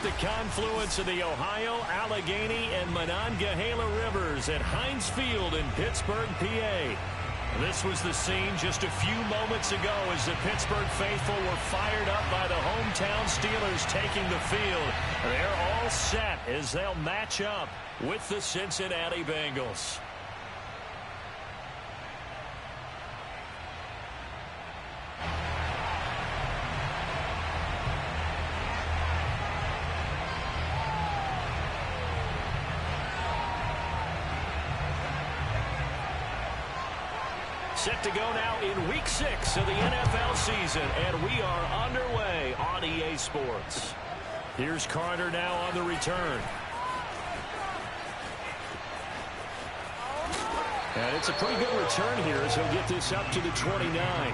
The confluence of the Ohio, Allegheny, and Monongahela Rivers at Heinz Field in Pittsburgh, PA. This was the scene just a few moments ago as the Pittsburgh faithful were fired up by the hometown Steelers taking the field. They're all set as they'll match up with the Cincinnati Bengals. Set to go now in Week 6 of the NFL season, and we are underway on EA Sports. Here's Carter now on the return. And it's a pretty good return here as he'll get this up to the 29.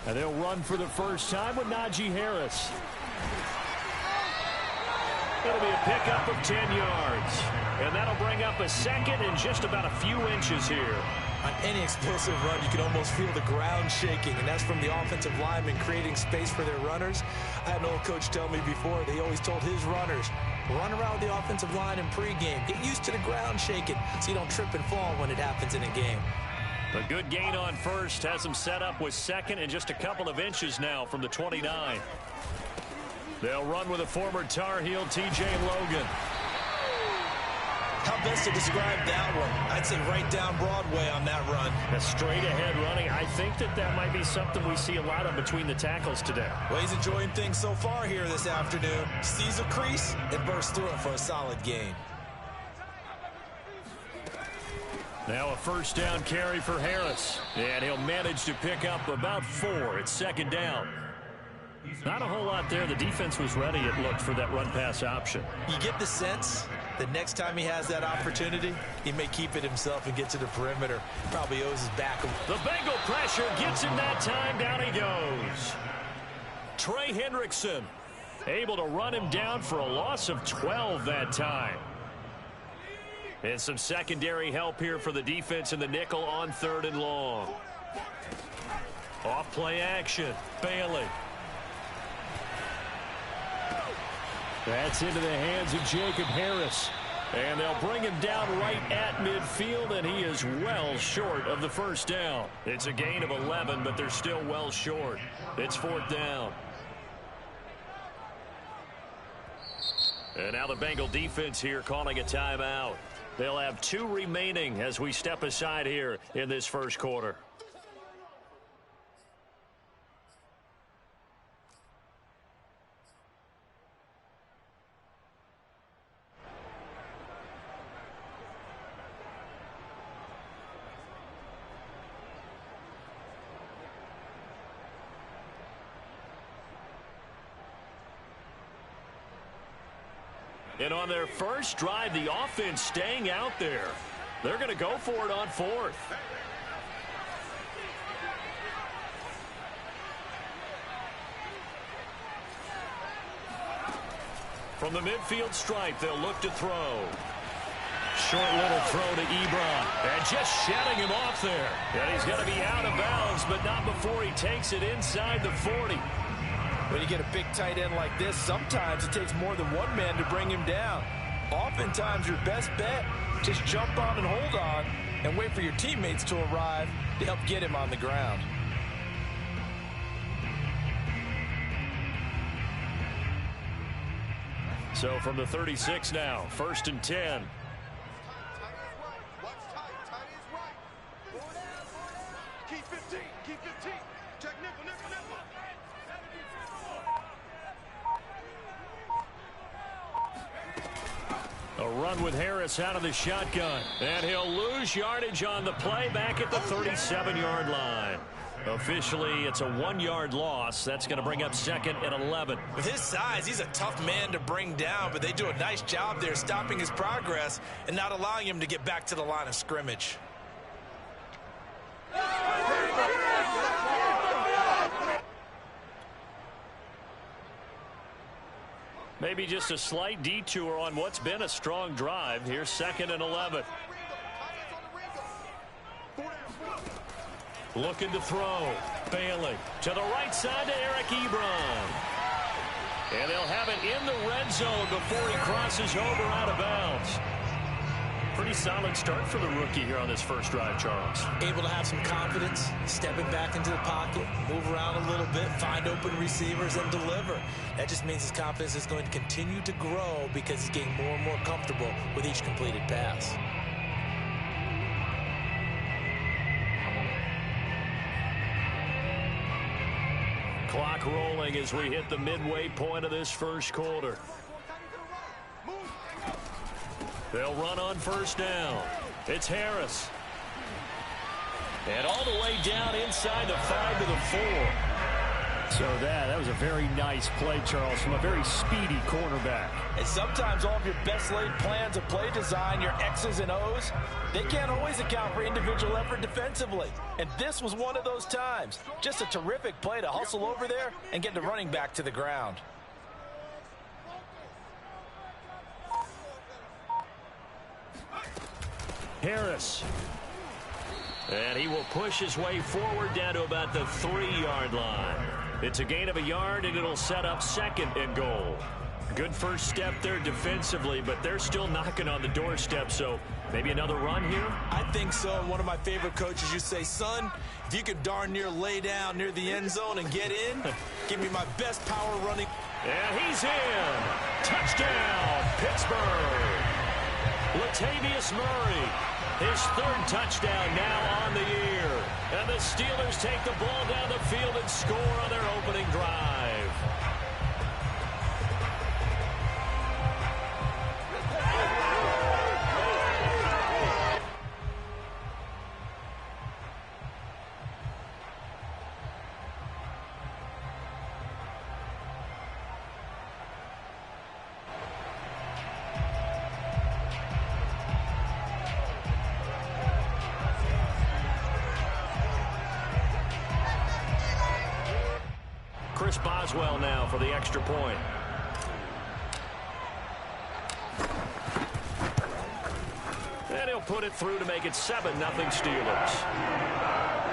And they'll run for the first time with Najee Harris. It'll be a pickup of 10 yards. And that'll bring up a second and just about a few inches here. On any explosive run, you can almost feel the ground shaking, and that's from the offensive linemen creating space for their runners. I had an old coach tell me before, they always told his runners, run around the offensive line in pregame. Get used to the ground shaking so you don't trip and fall when it happens in a game. A good gain on first has them set up with second and just a couple of inches now from the 29. They'll run with a former Tar Heel, T.J. Logan. How best to describe that one? I'd say right down Broadway on that run. A straight-ahead running. I think that might be something we see a lot of between the tackles today. Well, he's enjoying things so far here this afternoon. Sees a crease and bursts through it for a solid gain. Now a first down carry for Harris. And he'll manage to pick up about 4 at second down. Not a whole lot there. The defense was ready, it looked, for that run-pass option. You get the sense that next time he has that opportunity, he may keep it himself and get to the perimeter. Probably owes his back. The Bengal pressure gets him that time. Down he goes. Trey Hendrickson able to run him down for a loss of 12 that time. And some secondary help here for the defense in the nickel on 3rd and long. Off play action. Bailey. That's into the hands of Jacob Harris. And they'll bring him down right at midfield, and he is well short of the first down. It's a gain of 11, but they're still well short. It's 4th down. And now the Bengal defense here calling a timeout. They'll have 2 remaining as we step aside here in this first quarter. And on their first drive, the offense staying out there. They're going to go for it on fourth. From the midfield stripe, they'll look to throw. Short little throw to Ebron. And just shedding him off there. And he's going to be out of bounds, but not before he takes it inside the 40. When you get a big tight end like this, sometimes it takes more than one man to bring him down. Oftentimes, your best bet, just jump on and hold on and wait for your teammates to arrive to help get him on the ground. So from the 36 now, 1st and 10. A run with Harris out of the shotgun. And he'll lose yardage on the play back at the 37-yard line. Officially, it's a 1-yard loss. That's going to bring up 2nd and 11. With his size, he's a tough man to bring down, but they do a nice job there stopping his progress and not allowing him to get back to the line of scrimmage. Maybe just a slight detour on what's been a strong drive. Here's 2nd and 11. Looking to throw. Bailey to the right side to Eric Ebron. And they'll have it in the red zone before he crosses over out of bounds. Pretty solid start for the rookie here on this first drive, Charles. Able to have some confidence, stepping back into the pocket, move around a little bit, find open receivers, and deliver. That just means his confidence is going to continue to grow because he's getting more and more comfortable with each completed pass. Clock rolling as we hit the midway point of this first quarter. They'll run on 1st down. It's Harris. And all the way down inside the 5 to the 4. So that was a very nice play, Charles, from a very speedy cornerback. And sometimes all of your best laid plans of play design, your X's and O's, they can't always account for individual effort defensively. And this was one of those times. Just a terrific play to hustle over there and get the running back to the ground. Harris. And he will push his way forward down to about the 3-yard line. It's a gain of a yard, and it'll set up 2nd and goal. Good first step there defensively, but they're still knocking on the doorstep, so maybe another run here? I think so. One of my favorite coaches, you say, son, if you could darn near lay down near the end zone and get in, give me my best power running. And he's in. Touchdown, Pittsburgh. Latavius Murray. His 3rd touchdown now on the year. And the Steelers take the ball down the field and score on their opening drive. Chris Boswell now for the extra point. And he'll put it through to make it 7-0 Steelers.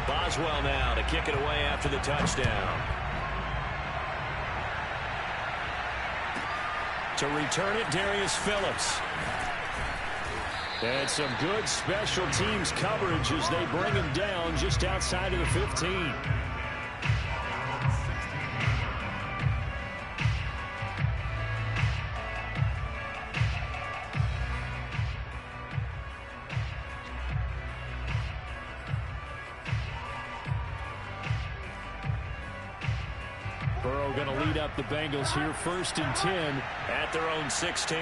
Boswell now to kick it away after the touchdown. To return it, Darius Phillips. And some good special teams coverage as they bring him down just outside of the 15. Burrow going to lead up the Bengals here, 1st and 10 at their own 16.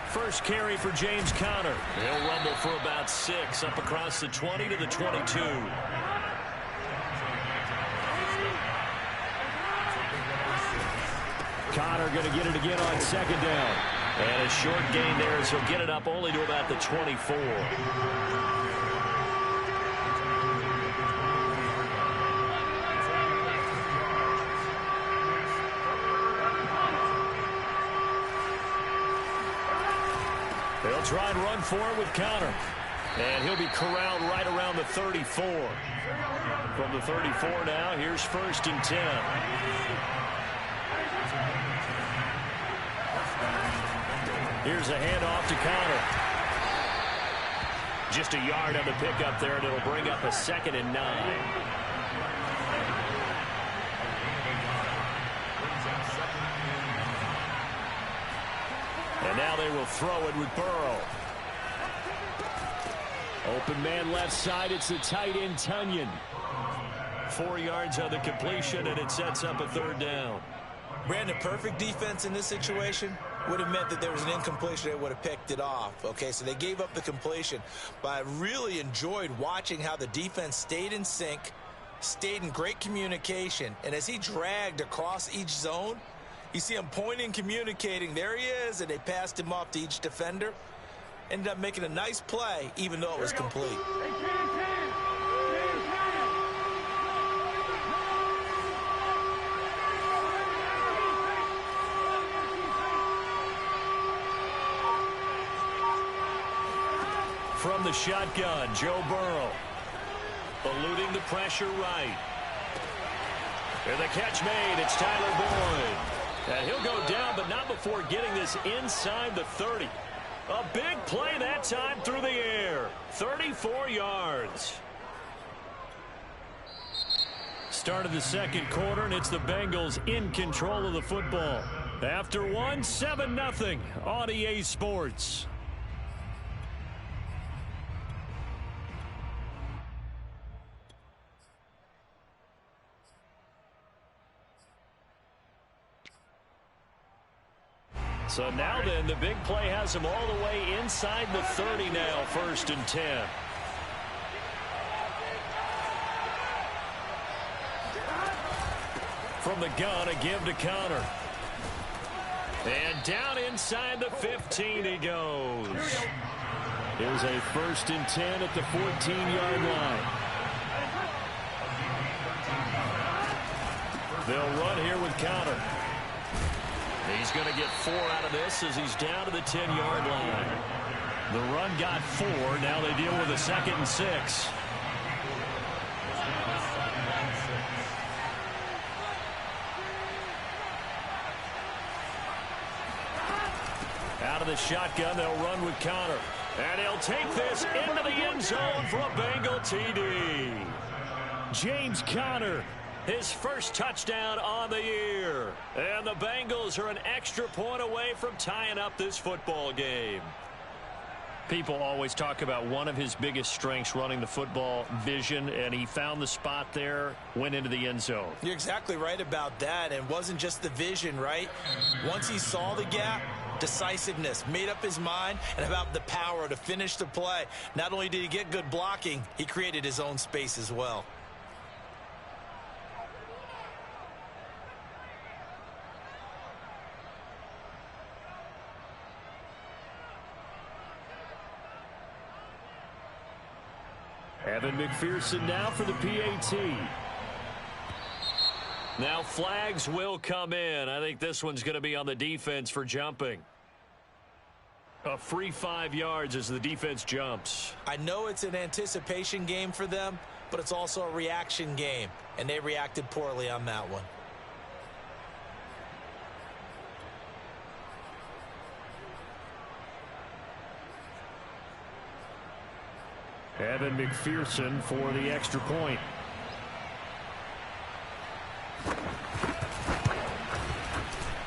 First carry for James Conner. He'll rumble for about 6 up across the 20 to the 22. Conner going to get it again on 2nd down. And a short gain there as he'll get it up only to about the 24. They'll try and run for it with Conner. And he'll be corralled right around the 34. From the 34 now, here's 1st and 10. Here's a handoff to Conner. Just a yard on the pickup there, and it'll bring up a 2nd and 9. And now they will throw it with Burrow. Open man left side. It's the tight end, Tunyon. 4 yards on the completion, and it sets up a 3rd down. Brandon, perfect defense in this situation would have meant that there was an incompletion. They would have picked it off. Okay, so they gave up the completion. But I really enjoyed watching how the defense stayed in sync, stayed in great communication. And as he dragged across each zone, you see him pointing, communicating. There he is, and they passed him off to each defender. Ended up making a nice play, even though it was complete. From the shotgun, Joe Burrow. Eluding the pressure right. And the catch made. It's Tyler Boyd. And he'll go down, but not before getting this inside the 30. A big play that time through the air. 34 yards. Start of the 2nd quarter, and it's the Bengals in control of the football. After one, 7-0 on EA Sports. So now then, the big play has him all the way inside the 30 now, 1st and 10. From the gun, a give to Conner. And down inside the 15 he goes. Here's a 1st and 10 at the 14-yard line. They'll run here with Conner. He's going to get 4 out of this as he's down to the 10-yard line. The run got 4. Now they deal with a 2nd and 6. Out of the shotgun, they'll run with Conner. And he'll take this into the end zone for a Bengal TD. James Conner, his first touchdown on the year. And the Bengals are an extra point away from tying up this football game. People always talk about one of his biggest strengths, running the football, vision, and he found the spot there, went into the end zone. You're exactly right about that. And it wasn't just the vision, right? Once he saw the gap, decisiveness, made up his mind, and about the power to finish the play. Not only did he get good blocking, he created his own space as well. Evan McPherson now for the PAT. Now flags will come in. I think this one's going to be on the defense for jumping. A free 5 yards as the defense jumps. I know it's an anticipation game for them, but it's also a reaction game, and they reacted poorly on that one. Evan McPherson for the extra point.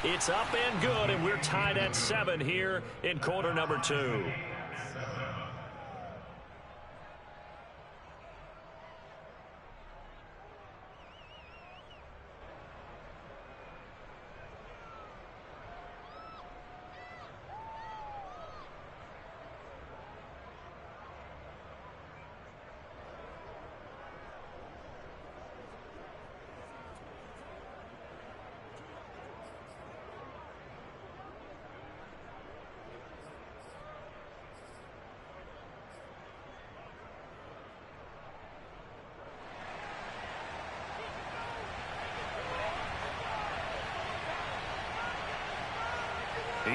It's up and good, and we're tied at 7 here in quarter number 2.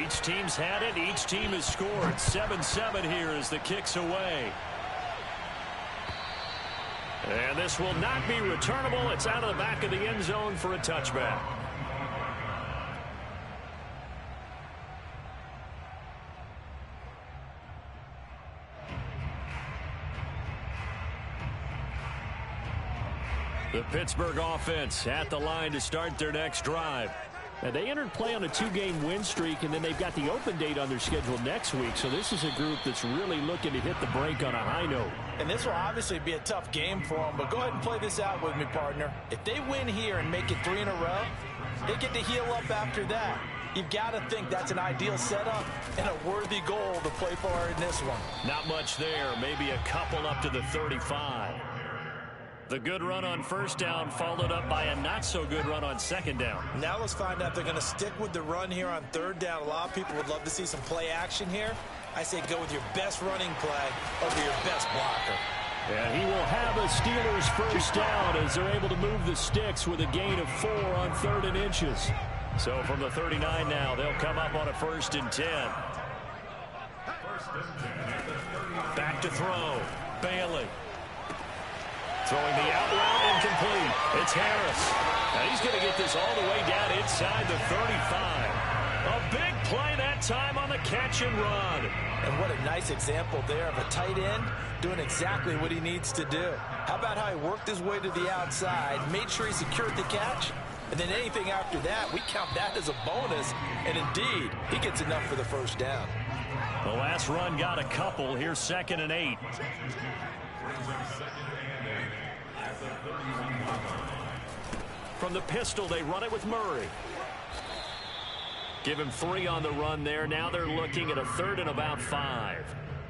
Each team's had it. Each team has scored. 7-7 here as the kick's away. And this will not be returnable. It's out of the back of the end zone for a touchback. The Pittsburgh offense at the line to start their next drive. Now, they entered play on a 2-game win streak, and then they've got the open date on their schedule next week. So this is a group that's really looking to hit the break on a high note. And this will obviously be a tough game for them, but go ahead and play this out with me, partner. If they win here and make it 3 in a row, they get to heal up after that. You've got to think that's an ideal setup and a worthy goal to play for in this one. Not much there. Maybe a couple up to the 35. The good run on first down followed up by a not-so-good run on second down. Now let's find out if they're going to stick with the run here on third down. A lot of people would love to see some play action here. I say go with your best running play over your best blocker. And he will have a Steelers first down as they're able to move the sticks with a gain of 4 on 3rd and inches. So from the 39 now, they'll come up on a 1st and 10. Back to throw. Bailey. Throwing the out route incomplete. It's Harris. Now he's going to get this all the way down inside the 35. A big play that time on the catch and run. And what a nice example there of a tight end doing exactly what he needs to do. How about how he worked his way to the outside, made sure he secured the catch, and then anything after that, we count that as a bonus. And indeed, he gets enough for the first down. The last run got a couple. Here's 2nd and 8. From the pistol, they run it with Murray. Give him 3 on the run there. Now they're looking at a 3rd and about 5.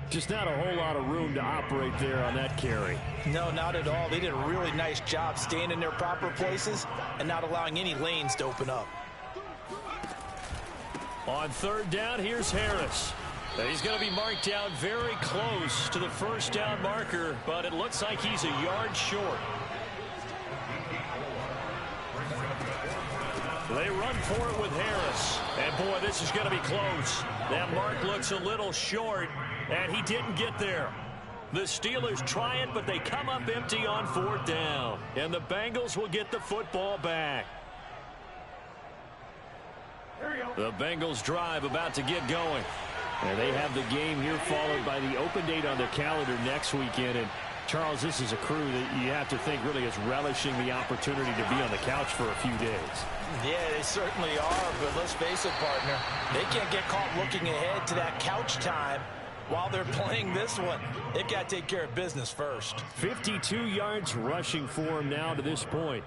Just not a whole lot of room to operate there on that carry. No, not at all. They did a really nice job staying in their proper places and not allowing any lanes to open up. On 3rd down, here's Harris. He's going to be marked down very close to the first down marker, but it looks like he's a yard short. They run for it with Harris. And, boy, this is going to be close. That mark looks a little short, and he didn't get there. The Steelers try it, but they come up empty on 4th down. And the Bengals will get the football back. The Bengals drive about to get going. And they have the game here followed by the open date on their calendar next weekend. And Charles, this is a crew that you have to think really is relishing the opportunity to be on the couch for a few days. Yeah, they certainly are, but let's face it, partner. They can't get caught looking ahead to that couch time while they're playing this one. They've got to take care of business first. 52 yards rushing for him now to this point.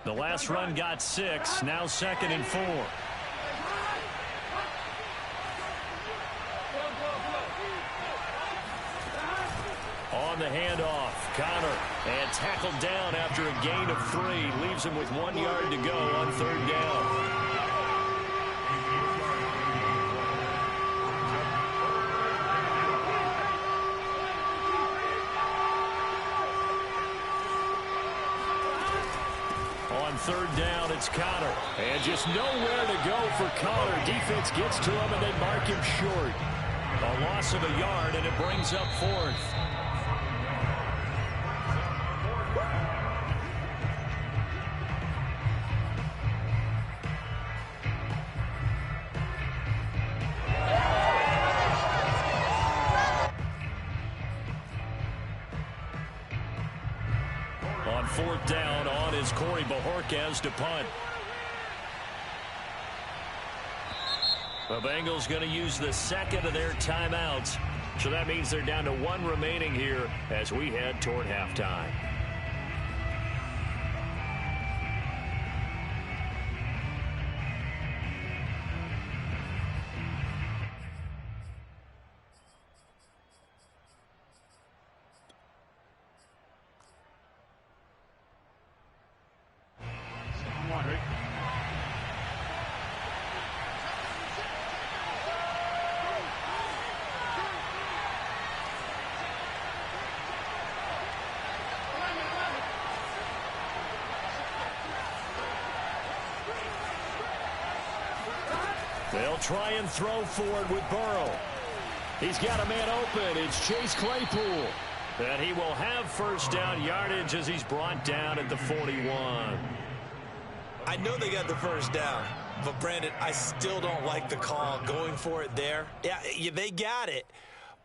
The last run got 6, now 2nd and 4. On the handoff, Connor, and tackled down after a gain of 3. Leaves him with 1 yard to go on 3rd down. On 3rd down, it's Connor. And just nowhere to go for Connor. Defense gets to him, and they mark him short. A loss of a yard, and it brings up 4th. On 4th down, on is Corey Bojorquez to punt. The Bengals going to use the second of their timeouts. So that means they're down to 1 remaining here as we head toward halftime. They'll try and throw for it with Burrow. He's got a man open. It's Chase Claypool. And he will have first down yardage as he's brought down at the 41. I know they got the first down, but Brandon, I still don't like the call going for it there. Yeah, they got it.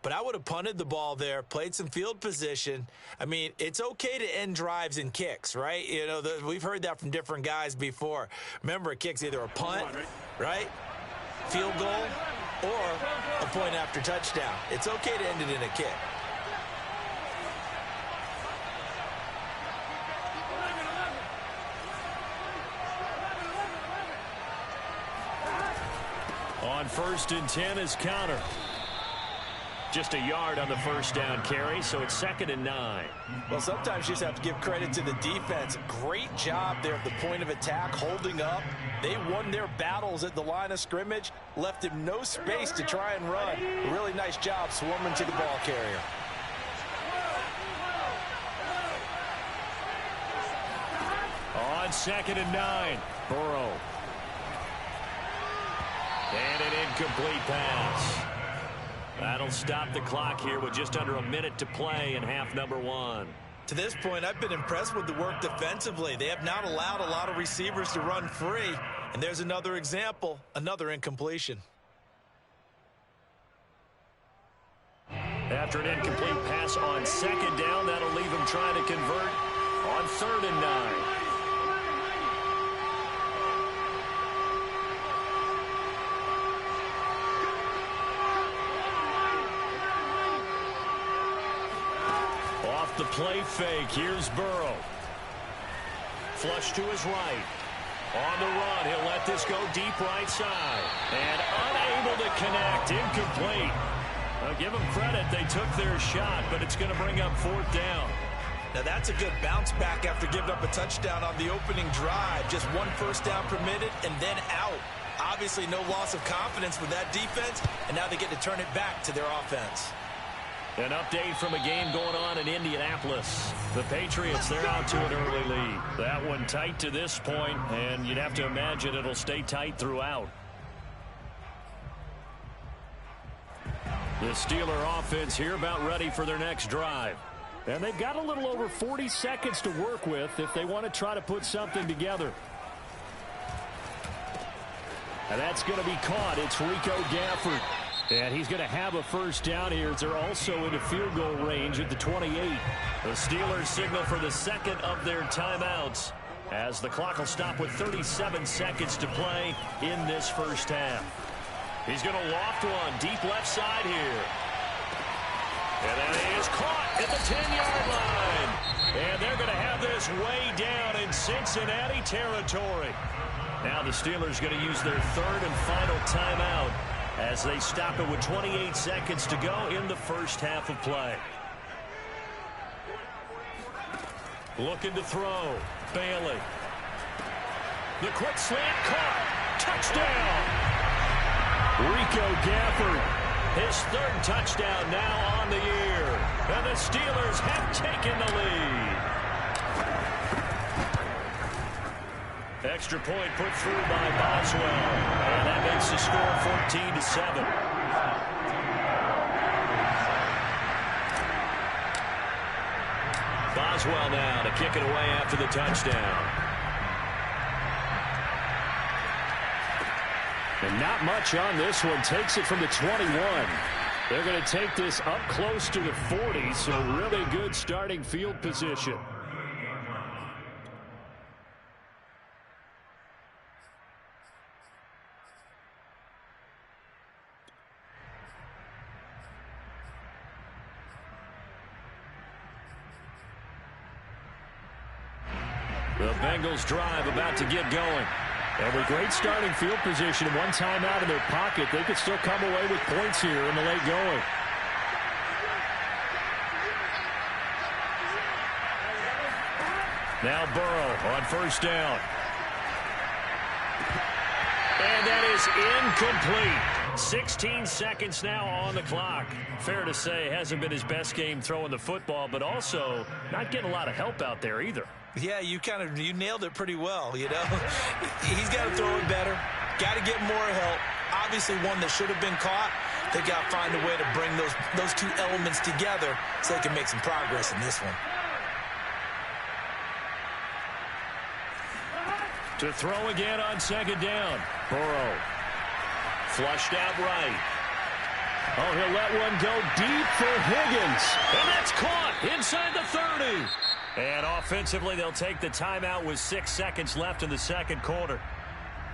But I would have punted the ball there, played some field position. I mean, it's okay to end drives and kicks, right? You know, we've heard that from different guys before. Remember, a kick's either a punt, right, field goal, or a point after touchdown. It's okay to end it in a kick. On 1st and 10 is Counter. Just a yard on the first down carry, so it's 2nd and 9. Well, sometimes you just have to give credit to the defense. Great job there at the point of attack, holding up. They won their battles at the line of scrimmage, left him no space to try and run. A really nice job swarming to the ball carrier. On 2nd and 9, Burrow. And an incomplete pass. That'll stop the clock here with just under a minute to play in half number 1. To this point, I've been impressed with the work defensively. They have not allowed a lot of receivers to run free. And there's another example, another incompletion. After an incomplete pass on 2nd down, that'll leave him trying to convert on 3rd and 9. The play fake. Here's Burrow. Flush to his right. On the run, he'll let this go deep right side. And unable to connect. Incomplete. I'll give them credit. They took their shot, but it's going to bring up 4th down. Now that's a good bounce back after giving up a touchdown on the opening drive. Just 1 first down permitted and then out. Obviously no loss of confidence with that defense, and now they get to turn it back to their offense. An update from a game going on in Indianapolis. The Patriots, they're out to an early lead. That one tight to this point, and you'd have to imagine it'll stay tight throughout. The Steeler offense here about ready for their next drive. And they've got a little over 40 seconds to work with if they want to try to put something together. And that's going to be caught. It's Rico Gafford. And he's going to have a first down here as they're also into field goal range at the 28. The Steelers signal for the second of their timeouts as the clock will stop with 37 seconds to play in this first half. He's going to loft one deep left side here. And that is caught at the 10-yard line. And they're going to have this way down in Cincinnati territory. Now the Steelers going to use their 3rd and final timeout as they stop it with 28 seconds to go in the first half of play. Looking to throw. Bailey. The quick slant caught. Touchdown. Rico Gafford. His 3rd touchdown now on the year. And the Steelers have taken the lead. Extra point put through by Boswell. And that makes the score 14-7. Boswell now to kick it away after the touchdown. And not much on this one. Takes it from the 21. They're going to take this up close to the 40, so really good starting field position. The Bengals drive about to get going. And with great starting field position and one timeout in their pocket, they could still come away with points here in the late going. Now Burrow on first down. And that is incomplete. 16 seconds now on the clock. Fair to say, hasn't been his best game throwing the football, but also not getting a lot of help out there either. Yeah, you nailed it pretty well, you know. He's got to throw it better. Got to get more help. Obviously one that should have been caught. They got to find a way to bring those two elements together so they can make some progress in this one. To throw again on second down. Burrow. Flushed out right. Oh, he'll let one go deep for Higgins. And that's caught inside the 30. And offensively, they'll take the timeout with 6 seconds left in the second quarter.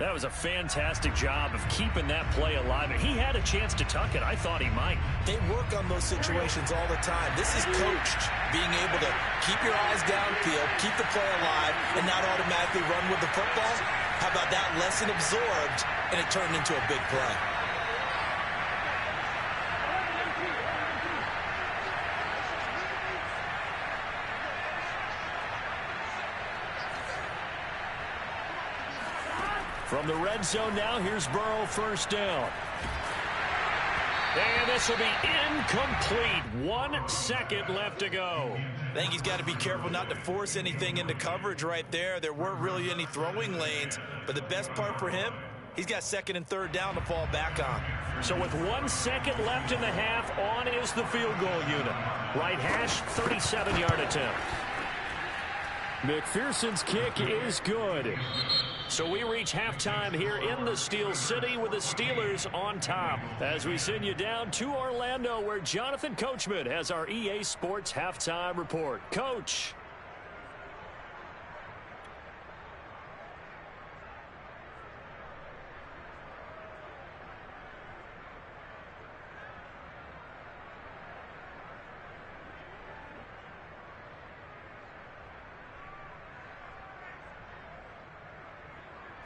That was a fantastic job of keeping that play alive. And he had a chance to tuck it. I thought he might. They work on those situations all the time. This is coached, being able to keep your eyes downfield, keep the play alive, and not automatically run with the football. How about that lesson absorbed, and it turned into a big play? From the red zone now, here's Burrow first down. And this will be incomplete. 1 second left to go. I think he's got to be careful not to force anything into coverage right there. There weren't really any throwing lanes, but the best part for him, he's got second and third down to fall back on. So with 1 second left in the half, on is the field goal unit. Right hash, 37-yard attempt. McPherson's kick is good. So we reach halftime here in the Steel City with the Steelers on top. As we send you down to Orlando, where Jonathan Coachman has our EA Sports halftime report. Coach.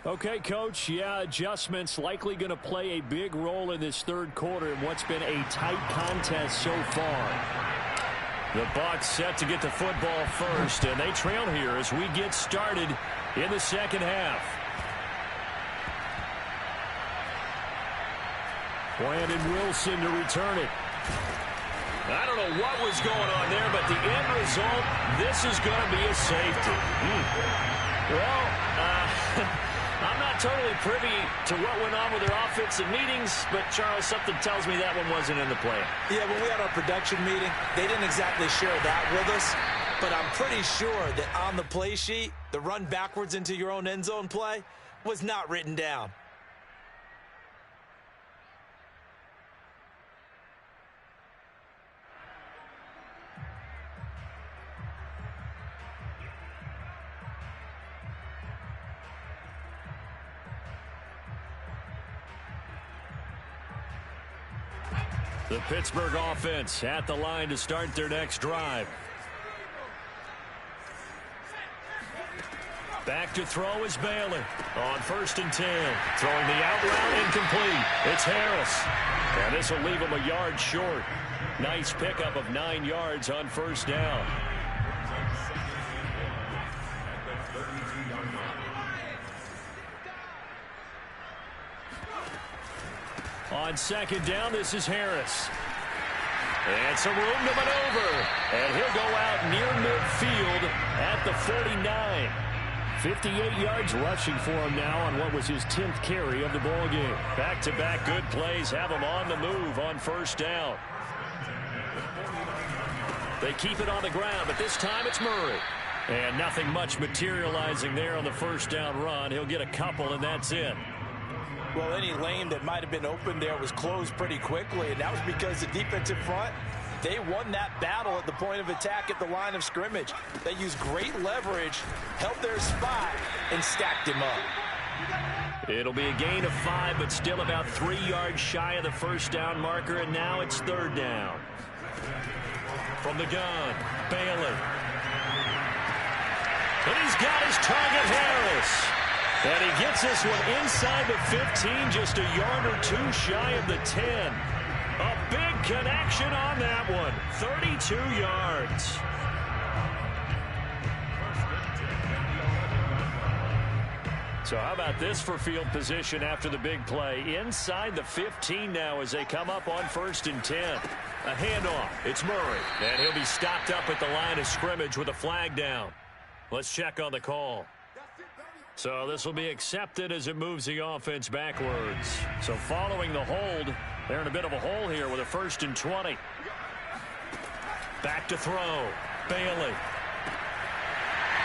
Okay, Coach, yeah, adjustments likely going to play a big role in this third quarter in what's been a tight contest so far. The Bucs set to get the football first, and they trail here as we get started in the second half. Brandon Wilson to return it. I don't know what was going on there, but the end result, this is going to be a safety. Well, I'm not totally privy to what went on with their offensive meetings, but, Charles, something tells me that one wasn't in the play. Yeah, when we had our production meeting, they didn't exactly share that with us, but I'm pretty sure that on the play sheet, the run backwards into your own end zone play was not written down. The Pittsburgh offense at the line to start their next drive. Back to throw is Baylor on 1st and 10. Throwing the out route incomplete. It's Harris. And this will leave him a yard short. Nice pickup of 9 yards on first down. On second down, this is Harris. And some room to maneuver. And he'll go out near midfield at the 49. 58 yards rushing for him now on what was his 10th carry of the ball game. Back-to-back good plays have him on the move on first down. They keep it on the ground, but this time it's Murray. And nothing much materializing there on the first down run. He'll get a couple, and that's it. Well, any lane that might have been open there was closed pretty quickly, and that was because the defensive front, they won that battle at the point of attack at the line of scrimmage. They used great leverage, held their spot, and stacked him up. It'll be a gain of 5, but still about 3 yards shy of the first down marker, and now it's third down. From the gun, Baylor. And he's got his target, Harris. And he gets this one inside the 15, just a yard or two shy of the 10. A big connection on that one. 32 yards. So how about this for field position after the big play? Inside the 15 now as they come up on 1st and 10. A handoff. It's Murray. And he'll be stopped up at the line of scrimmage with a flag down. Let's check on the call. So this will be accepted as it moves the offense backwards. So following the hold, they're in a bit of a hole here with a 1st and 20. Back to throw. Bailey.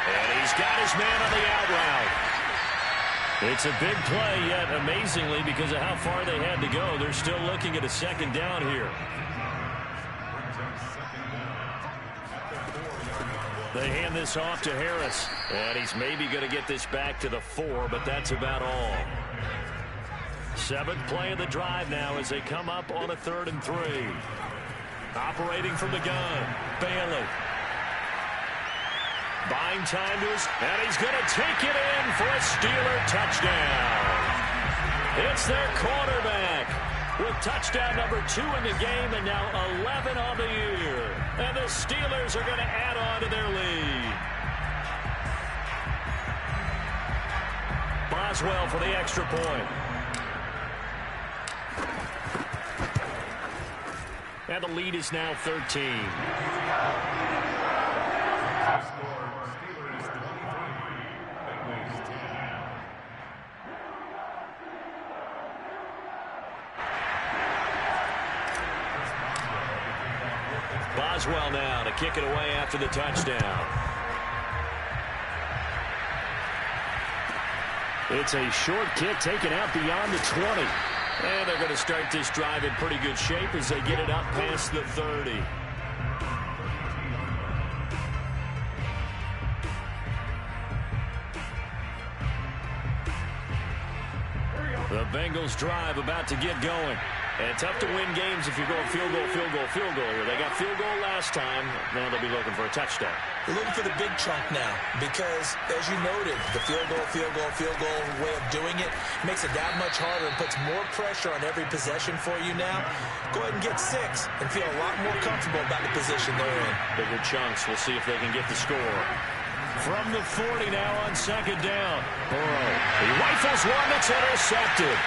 And he's got his man on the out route. It's a big play, yet amazingly, because of how far they had to go, they're still looking at a 2nd down here. They hand this off to Harris, and he's maybe going to get this back to the 4, but that's about all. 7th play of the drive now as they come up on a 3rd and 3. Operating from the gun, Bailey. Buying time to his, and he's going to take it in for a Steeler touchdown. It's their quarterback with touchdown number 2 in the game and now 11 on the year. And the Steelers are going to add on to their lead. Boswell for the extra point. And the lead is now 13. Boswell now to kick it away after the touchdown. It's a short kick taken out beyond the 20. And they're going to start this drive in pretty good shape as they get it up past the 30. The Bengals drive about to get going. And tough to win games if you're going field goal, field goal, field goal here. They got field goal last time. Now they'll be looking for a touchdown. They're looking for the big chunk now because, as you noted, the field goal way of doing it makes it that much harder and puts more pressure on every possession for you now. Go ahead and get 6 and feel a lot more comfortable about the position they're in. Bigger chunks. We'll see if they can get the score. From the 40 now on 2nd down. Burrow. He rifles one that's intercepted.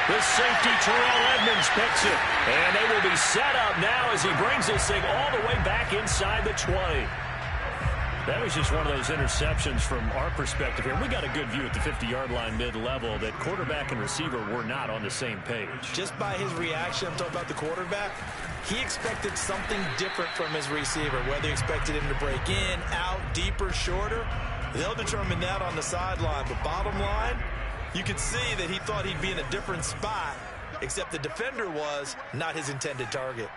The safety, Terrell Edmonds, picks it. And they will be set up now as he brings this thing all the way back inside the 20. That was just one of those interceptions from our perspective here. We got a good view at the 50-yard line mid-level that quarterback and receiver were not on the same page. Just by his reaction, I'm talking about the quarterback, he expected something different from his receiver, whether he expected him to break in, out, deeper, shorter. They'll determine that on the sideline. But bottom line, you could see that he thought he'd be in a different spot, except the defender was not his intended target.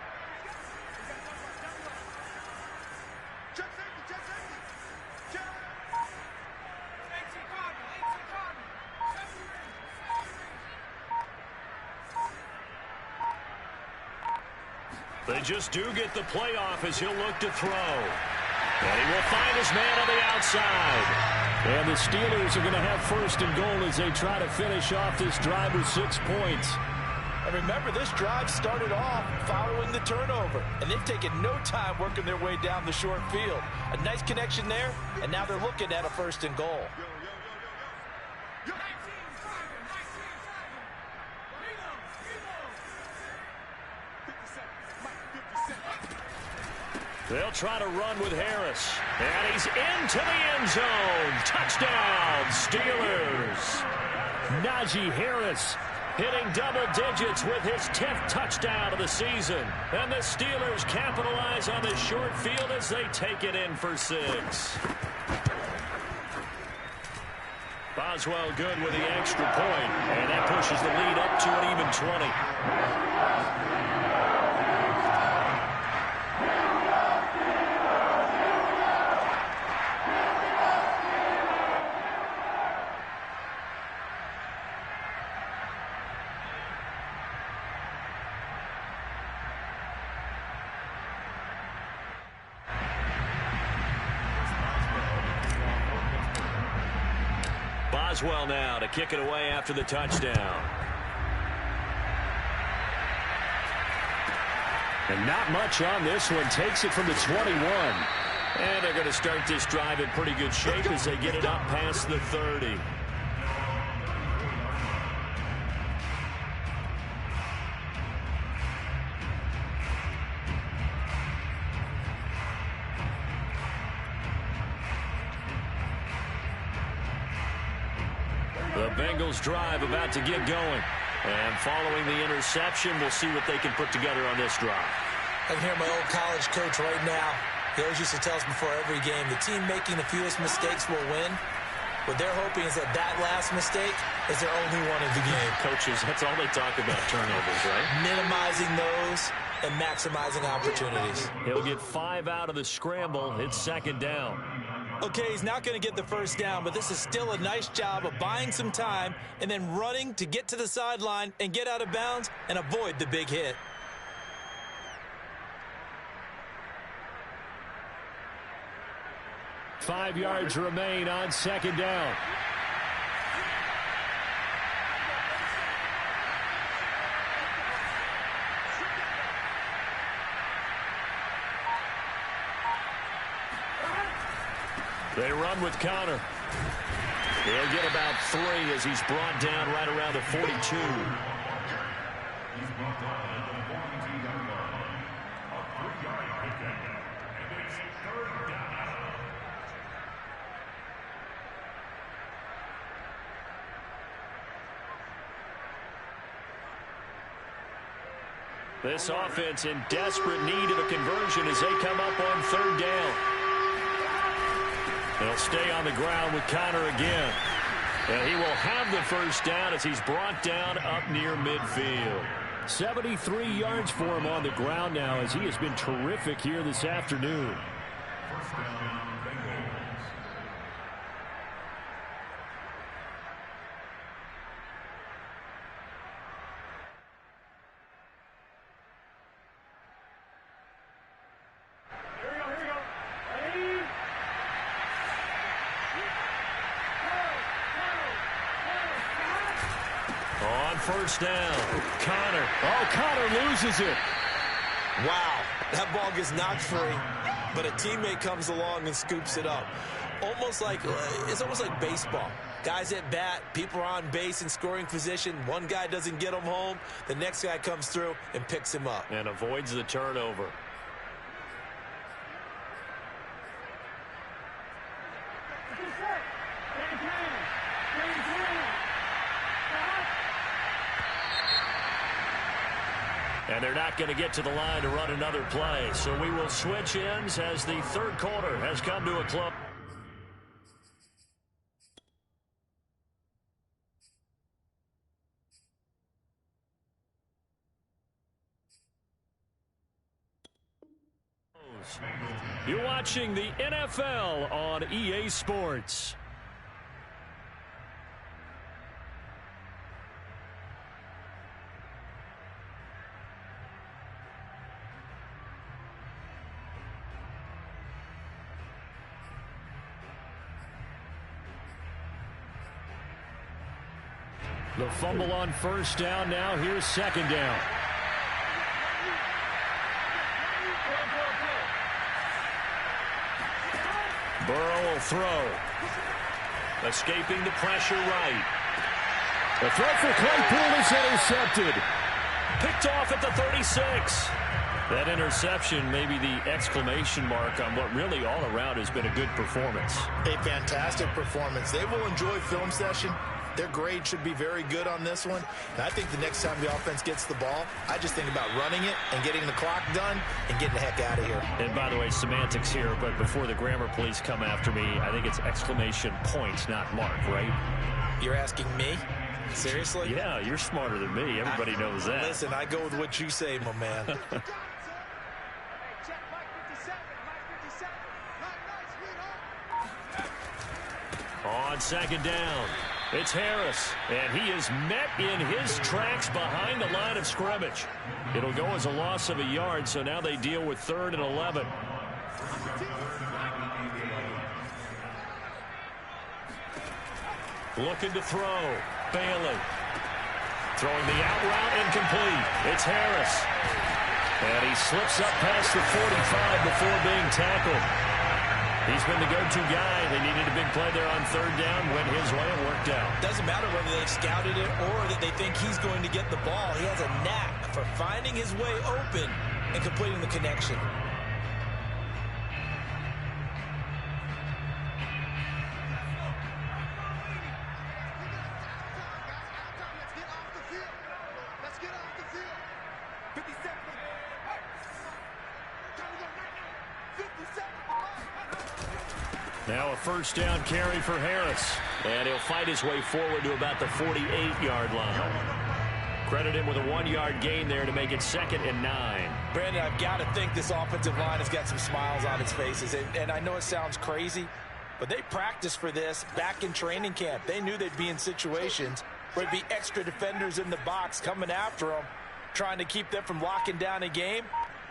They just do get the playoff as he'll look to throw. And he will find his man on the outside. And the Steelers are going to have 1st and goal as they try to finish off this drive with 6 points. And remember, this drive started off following the turnover. And they've taken no time working their way down the short field. A nice connection there, and now they're looking at a 1st and goal. They'll try to run with Harris. And he's into the end zone. Touchdown, Steelers. Najee Harris hitting double digits with his 10th touchdown of the season. And the Steelers capitalize on the short field as they take it in for 6. Boswell good with the extra point. And that pushes the lead up to an even 20. Boswell now to kick it away after the touchdown. And not much on this one. Takes it from the 21. And they're going to start this drive in pretty good shape as they get it up past the 30. The Bengals drive about to get going. And following the interception, we'll see what they can put together on this drive. I can hear my old college coach right now. He always used to tell us before every game, the team making the fewest mistakes will win. What they're hoping is that last mistake is their only one of the game. Coaches, that's all they talk about, turnovers, right? Minimizing those and maximizing opportunities. He'll get 5 out of the scramble. It's second down. Okay, he's not going to get the first down, but this is still a nice job of buying some time and then running to get to the sideline and get out of bounds and avoid the big hit. Five yards remain on second down. They run with Connor. He'll get about 3 as he's brought down right around the 42. This offense in desperate need of a conversion as they come up on third down. They'll stay on the ground with Connor again. And he will have the first down as he's brought down up near midfield. 73 yards for him on the ground now as he has been terrific here this afternoon. First down, Bengals. First down. Connor. Oh, Connor loses it. Wow, that ball gets knocked free, but a teammate comes along and scoops it up. It's almost like baseball. Guys at bat, people are on base in scoring position. One guy doesn't get him home. The next guy comes through and picks him up. And avoids the turnover. And they're not going to get to the line to run another play. So we will switch ends as the third quarter has come to a close. You're watching the NFL on EA Sports. The fumble on first down now. Here's second down. Burrow will throw. Escaping the pressure right. The throw for Claypool is intercepted. Picked off at the 36. That interception may be the exclamation mark on what really all around has been a good performance. A fantastic performance. They will enjoy film session. Their grade should be very good on this one. And I think the next time the offense gets the ball, I just think about running it and getting the clock done and getting the heck out of here. And by the way, semantics here, but before the grammar police come after me, I think it's exclamation point, not mark, right? You're asking me? Seriously? Yeah, you're smarter than me. Everybody knows that. Listen, I go with what you say, my man. On second down, it's Harris, and he is met in his tracks behind the line of scrimmage. It'll go as a loss of a yard, so now they deal with 3rd and 11. Looking to throw. Bailey. Throwing the out route incomplete. It's Harris. And he slips up past the 45 before being tackled. He's been the go-to guy. They needed a big play there on third down. Went his way and worked out. Doesn't matter whether they've scouted it or that they think he's going to get the ball. He has a knack for finding his way open and completing the connection. Now a first down carry for Harris. And he'll fight his way forward to about the 48-yard line. Credit him with a 1-yard gain there to make it 2nd and 9. Brandon, I've got to think this offensive line has got some smiles on its faces. And I know it sounds crazy, but they practiced for this back in training camp. They knew they'd be in situations where there'd be extra defenders in the box coming after them, trying to keep them from locking down a game.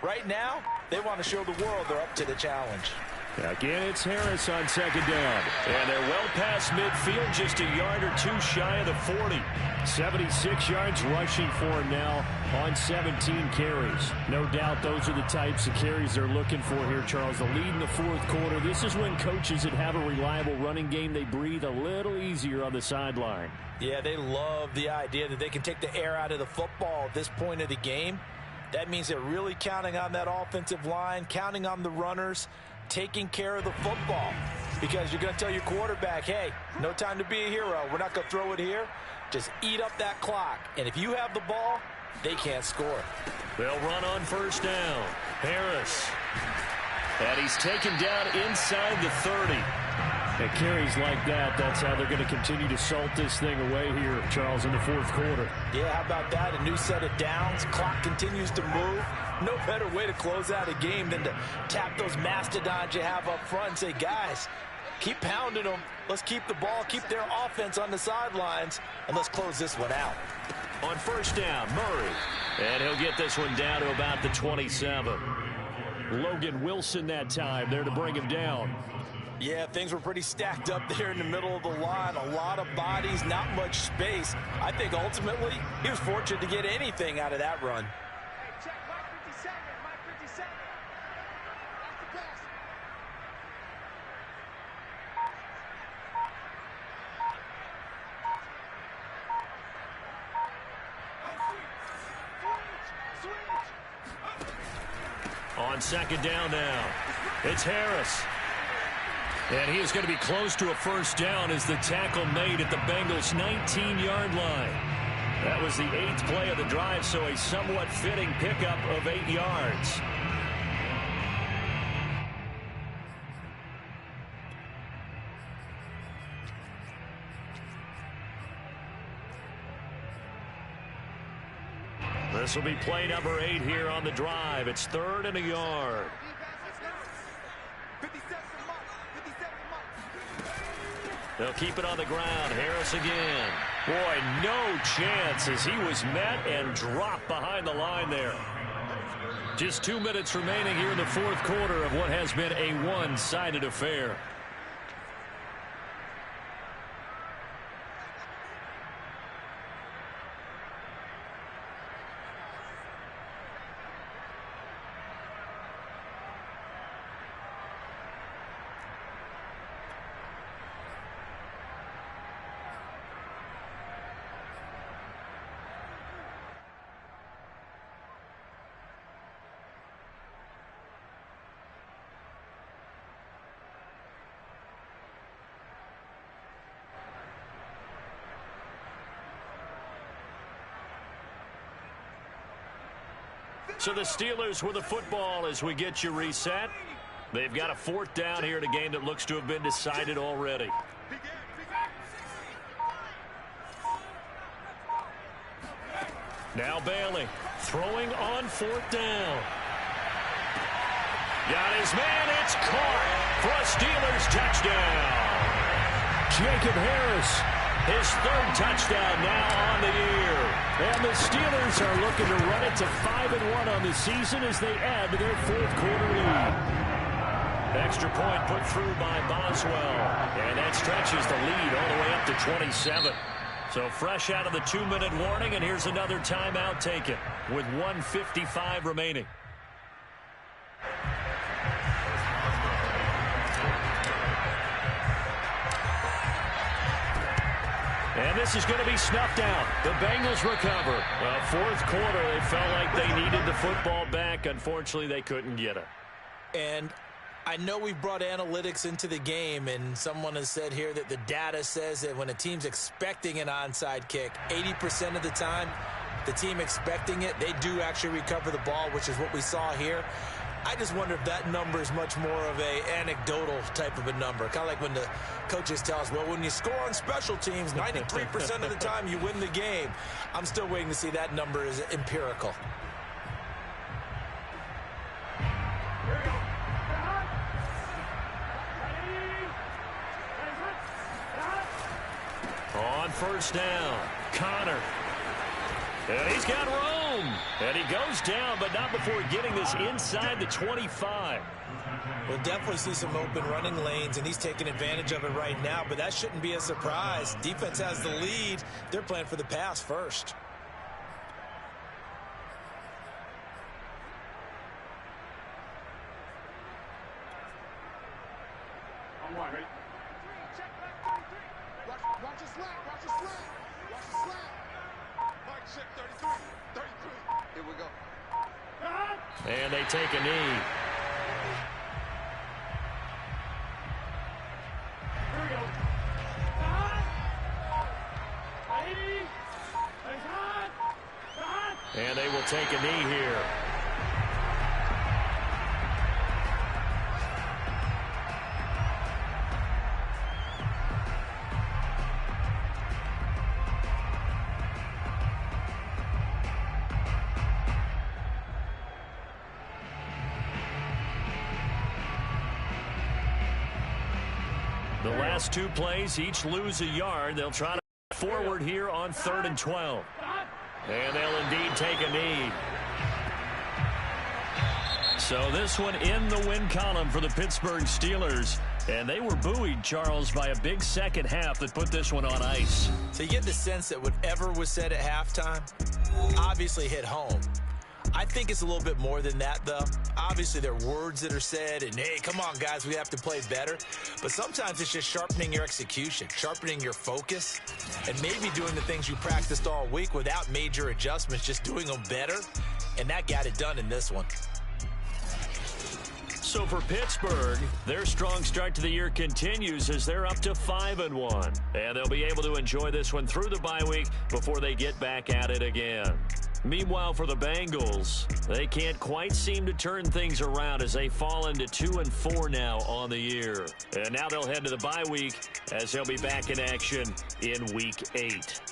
Right now, they want to show the world they're up to the challenge. Again, it's Harris on 2nd down. And they're well past midfield, just a yard or two shy of the 40. 76 yards rushing for him now on 17 carries. No doubt those are the types of carries they're looking for here, Charles. The lead in the fourth quarter. This is when coaches that have a reliable running game, they breathe a little easier on the sideline. Yeah, they love the idea that they can take the air out of the football at this point of the game. That means they're really counting on that offensive line, counting on the runners, taking care of the football, because you're going to tell your quarterback, hey, no time to be a hero. We're not going to throw it here. Just eat up that clock. And if you have the ball, they can't score. They'll run on first down. Harris. And he's taken down inside the 30. At carries like that, that's how they're going to continue to salt this thing away here, Charles, in the fourth quarter. Yeah, how about that? A new set of downs. Clock continues to move. No better way to close out a game than to tap those mastodons you have up front and say, guys, keep pounding them. Let's keep the ball, keep their offense on the sidelines, and let's close this one out. On first down, Murray. And he'll get this one down to about the 27. Logan Wilson that time there to bring him down. Yeah, things were pretty stacked up there in the middle of the line. A lot of bodies, not much space. I think ultimately he was fortunate to get anything out of that run. On second down now, it's Harris. And he is going to be close to a first down as the tackle made at the Bengals' 19-yard line. That was the 8th play of the drive, so a somewhat fitting pickup of 8 yards. This will be play number 8 here on the drive. It's 3rd and a yard. They'll keep it on the ground. Harris again. Boy, no chance as he was met and dropped behind the line there. Just 2 minutes remaining here in the fourth quarter of what has been a one-sided affair. So the Steelers with the football as we get you reset. They've got a 4th down here in a game that looks to have been decided already. Now Bailey throwing on 4th down. Got his man. It's caught for a Steelers touchdown. Jacob Harris, his 3rd touchdown now on the year. And the Steelers are looking to run it to 5-1 on the season as they add to their fourth quarter lead. Extra point put through by Boswell. And that stretches the lead all the way up to 27. So fresh out of the 2-minute warning, and here's another timeout taken with 1:55 remaining. And this is going to be snuffed out. The Bengals recover. Well, fourth quarter, they felt like they needed the football back. Unfortunately, they couldn't get it. And I know we've brought analytics into the game, and someone has said here that the data says that when a team's expecting an onside kick, 80% of the time, the team expecting it, they do actually recover the ball, which is what we saw here. I just wonder if that number is much more of a anecdotal type of a number. Kind of like when the coaches tell us, well, when you score on special teams, 93% of the time you win the game. I'm still waiting to see that number is empirical. On first down, Connor. And he's got room. And he goes down, but not before getting this inside the 25. We'll definitely see some open running lanes, and he's taking advantage of it right now, but that shouldn't be a surprise. Defense has the lead. They're playing for the pass first. Watch his slap. Watch his slap. Watch his slap. Mike, check 33. 33. Here we go. And they take a knee. Here we go. And they will take a knee here. The last two plays each lose a yard. They'll try to forward here on 3rd and 12. And they'll indeed take a knee. So this one in the win column for the Pittsburgh Steelers. And they were buoyed, Charles, by a big second half that put this one on ice. So you get the sense that whatever was said at halftime obviously hit home. I think it's a little bit more than that, though. Obviously, there are words that are said, and, hey, come on, guys, we have to play better. But sometimes it's just sharpening your execution, sharpening your focus, and maybe doing the things you practiced all week without major adjustments, just doing them better. And that got it done in this one. So for Pittsburgh, their strong start to the year continues as they're up to 5-1. And they'll be able to enjoy this one through the bye week before they get back at it again. Meanwhile, for the Bengals, they can't quite seem to turn things around as they fall into 2-4 now on the year. And now they'll head to the bye week as they'll be back in action in Week 8.